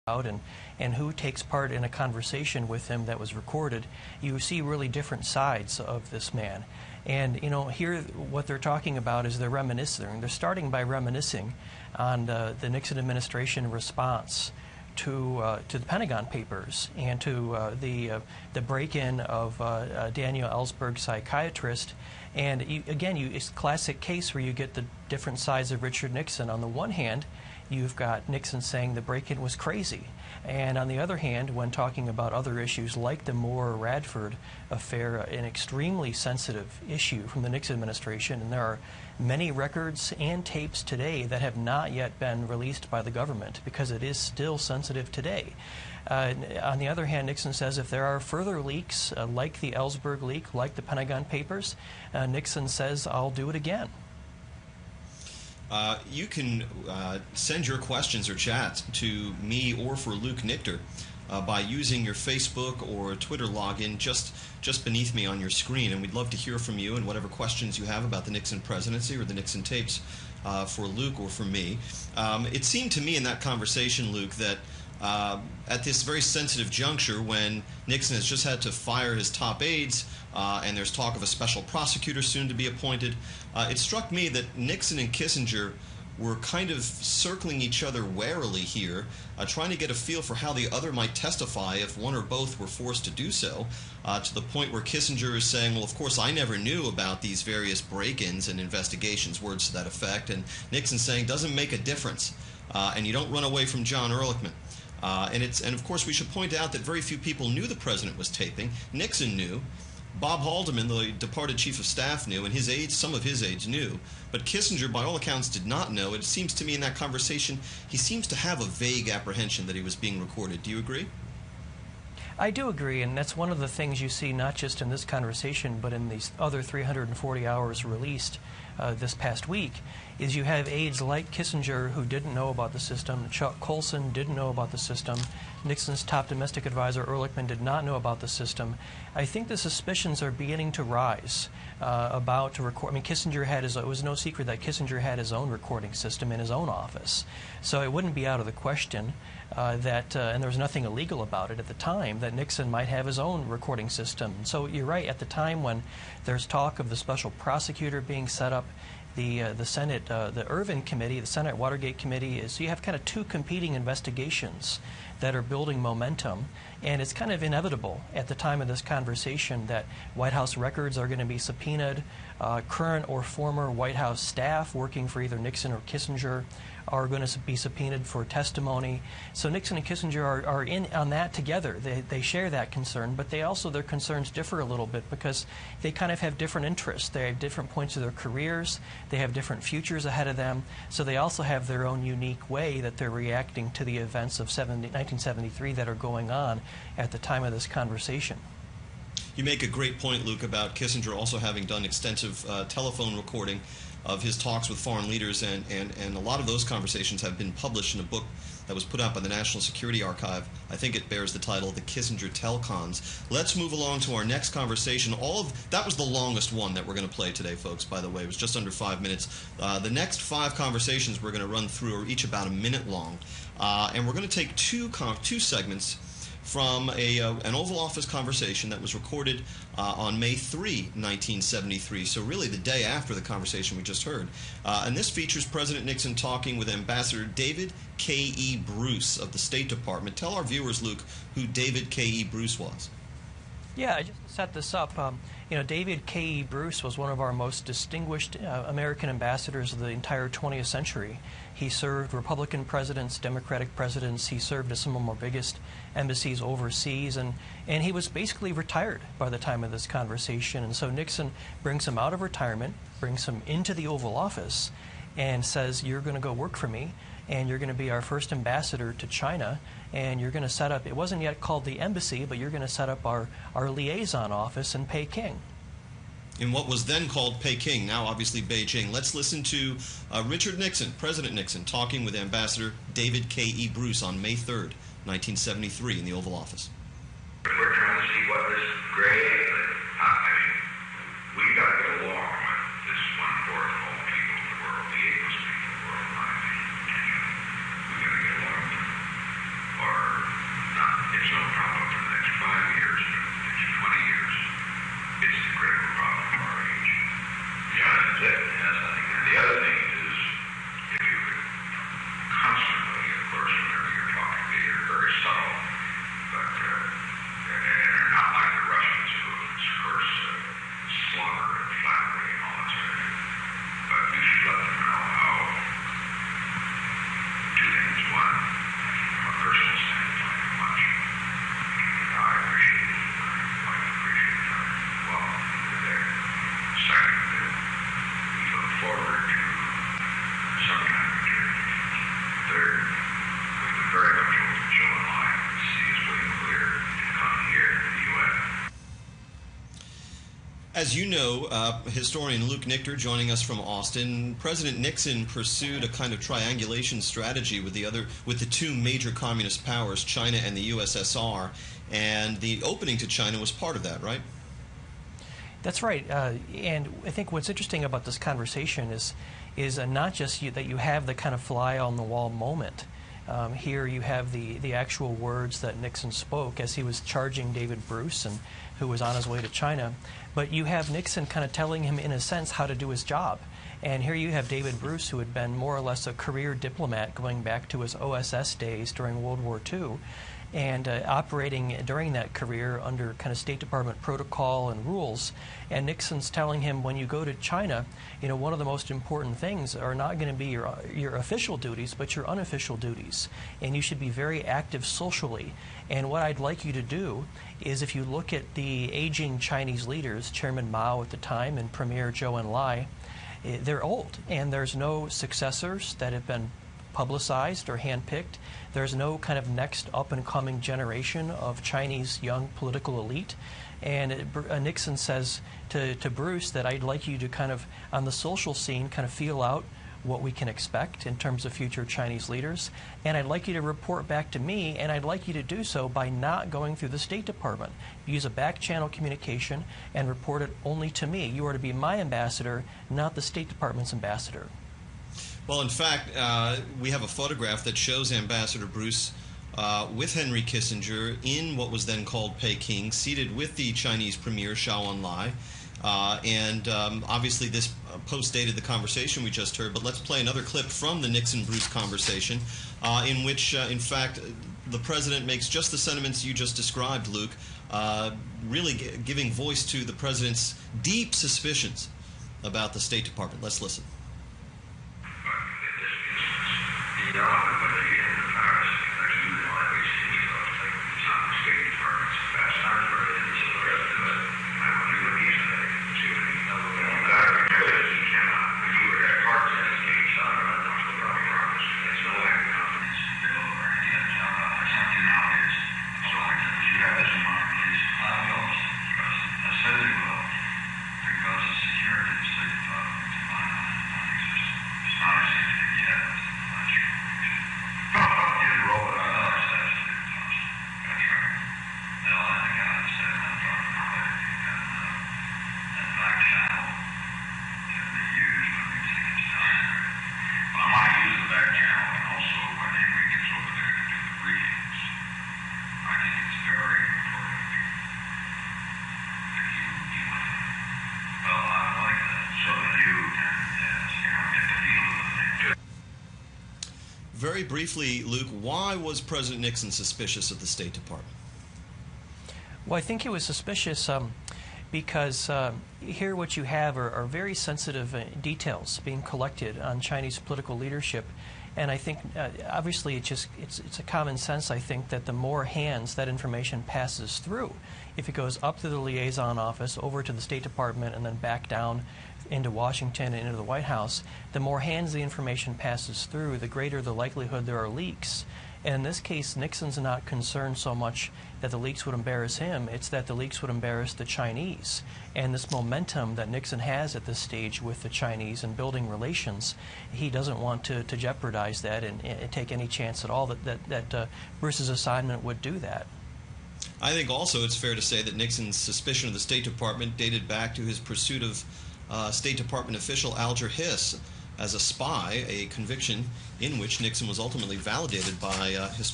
out and who takes part in a conversation with him that was recorded, you see really different sides of this man. And here what they're talking about is they're reminiscing. They're starting by reminiscing on the Nixon administration response to the Pentagon Papers and to the break-in of Daniel Ellsberg, psychiatrist. And it's a classic case where you get the different sides of Richard Nixon. On the one hand, you've got Nixon saying the break-in was crazy. And on the other hand, when talking about other issues like the Moore-Radford affair, an extremely sensitive issue from the Nixon administration, and there are many records and tapes today that have not yet been released by the government because it is still sensitive today. On the other hand, Nixon says if there are further leaks, like the Ellsberg leak, like the Pentagon Papers, Nixon says, I'll do it again. You can send your questions or chats to me or for Luke Nichter by using your Facebook or Twitter login just beneath me on your screen, and we'd love to hear from you and whatever questions you have about the Nixon presidency or the Nixon tapes for Luke or for me. It seemed to me in that conversation, Luke, that at this very sensitive juncture when Nixon has just had to fire his top aides and there's talk of a special prosecutor soon to be appointed, it struck me that Nixon and Kissinger were kind of circling each other warily here, trying to get a feel for how the other might testify if one or both were forced to do so, to the point where Kissinger is saying, well, of course, I never knew about these various break-ins and investigations, words to that effect, and Nixon saying, doesn't make a difference, and you don't run away from John Ehrlichman. And of course, we should point out that very few people knew the president was taping. Nixon knew. Bob Haldeman, the departed chief of staff, knew, and his aides, some of his aides knew. But Kissinger, by all accounts, did not know. It seems to me in that conversation, he seems to have a vague apprehension that he was being recorded. Do you agree? I do agree, and that's one of the things you see not just in this conversation, but in these other 340 hours released this past week, is you have aides like Kissinger who didn't know about the system, Chuck Colson didn't know about the system, Nixon's top domestic advisor Ehrlichman did not know about the system. I think the suspicions are beginning to rise about to record. I mean, Kissinger had it was no secret that Kissinger had his own recording system in his own office, so it wouldn't be out of the question and there was nothing illegal about it at the time, that Nixon might have his own recording system. So you're right, at the time when there's talk of the special prosecutor being set up, the Senate, the Ervin Committee, the Senate Watergate Committee, so you have kind of two competing investigations that are building momentum, and it's kind of inevitable at the time of this conversation that White House records are going to be subpoenaed. Current or former White House staff working for either Nixon or Kissinger are going to be subpoenaed for testimony. So Nixon and Kissinger are in on that together. They share that concern, but their concerns differ a little bit because they kind of have different interests. They have different points of their careers. They have different futures ahead of them. So they also have their own unique way that they're reacting to the events of 1973 that are going on at the time of this conversation. You make a great point, Luke, about Kissinger also having done extensive telephone recording of his talks with foreign leaders, and a lot of those conversations have been published in a book that was put out by the National Security Archive. I think it bears the title The Kissinger Telcons. Let's move along to our next conversation. That was the longest one that we're going to play today, folks, by the way. It was just under 5 minutes. The next 5 conversations we're going to run through are each about a minute long. And we're going to take two segments from an Oval Office conversation that was recorded on May 3, 1973, so really the day after the conversation we just heard. And this features President Nixon talking with Ambassador David K.E. Bruce of the State Department. Tell our viewers, Luke, who David K.E. Bruce was. Yeah, just to set this up, David K.E. Bruce was one of our most distinguished American ambassadors of the entire 20th century. He served Republican presidents, Democratic presidents. He served at some of our biggest embassies overseas, and he was basically retired by the time of this conversation. And so Nixon brings him out of retirement, brings him into the Oval Office, and says, you're going to go work for me, and you're going to be our first ambassador to China, and you're going to set up, it wasn't yet called the embassy, but you're going to set up our liaison office in Peking. In what was then called Peking, now obviously Beijing. Let's listen to Richard Nixon, President Nixon, talking with Ambassador David K.E. Bruce on May 3rd, 1973 in the Oval Office. We're trying to see what this gray area, we've got to get along with this 1/4 of all people in the world, the ablest people in the world, in my opinion. We've got to get along with them, or it's no problem for the next 5 years, but for the next 20 years, it's the critical problem of our age. Yeah, that's it. Yes, I think. And the other thing is, if you could constantly, of course, whenever you're talking, they're very subtle, but and they're not like the Russians who, of course, slaughter and flattery and all that sort of thing. But you should let them know how two things. One, from a personal standpoint, how much I appreciate it. My wife appreciates how well you're there. Second, that we look forward to some kind of return. Third, we would very much hope that Joe and I see us way clear to come here to the U.S. As you know, historian Luke Nichter joining us from Austin, President Nixon pursued a kind of triangulation strategy with the two major communist powers, China and the USSR, and the opening to China was part of that, right? That's right, and I think what's interesting about this conversation is not just that you have the kind of fly-on-the-wall moment. Here you have the actual words that Nixon spoke as he was charging David Bruce, and who was on his way to China. But you have Nixon kind of telling him, in a sense, how to do his job. And here you have David Bruce, who had been more or less a career diplomat going back to his OSS days during World War II, and operating during that career under kind of State Department protocol and rules. And Nixon's telling him, when you go to China, you know, one of the most important things are not going to be your official duties, but your unofficial duties. And you should be very active socially. And what I'd like you to do is, if you look at the aging Chinese leaders, Chairman Mao at the time and Premier Zhou Enlai, they're old, and there's no successors that have been publicized or handpicked. There's no kind of next up-and-coming generation of Chinese young political elite. And Nixon says to Bruce that I'd like you to kind of, on the social scene, kind of feel out what we can expect in terms of future Chinese leaders. And I'd like you to report back to me, and I'd like you to do so by not going through the State Department. Use a back-channel communication and report it only to me. You are to be my ambassador, not the State Department's ambassador. Well, in fact, we have a photograph that shows Ambassador Bruce with Henry Kissinger in what was then called Peking, seated with the Chinese Premier Zhou Enlai. And obviously this post-dated the conversation we just heard, but let's play another clip from the Nixon-Bruce conversation in which, in fact, the President makes just the sentiments you just described, Luke, really giving voice to the President's deep suspicions about the State Department. Let's listen. Very briefly, Luke, why was President Nixon suspicious of the State Department? Well, I think he was suspicious because here what you have are very sensitive details being collected on Chinese political leadership. And I think, obviously, it's a common sense, I think, that the more hands that information passes through, if it goes up to the liaison office, over to the State Department, and then back down into Washington and into the White House, the more hands the information passes through, the greater the likelihood there are leaks. And in this case, Nixon's not concerned so much that the leaks would embarrass him, it's that the leaks would embarrass the Chinese. And this momentum that Nixon has at this stage with the Chinese and building relations, he doesn't want to jeopardize that and take any chance at all that Bruce's assignment would do that. I think also it's fair to say that Nixon's suspicion of the State Department dated back to his pursuit of State Department official Alger Hiss as a spy, a conviction in which Nixon was ultimately validated by historians.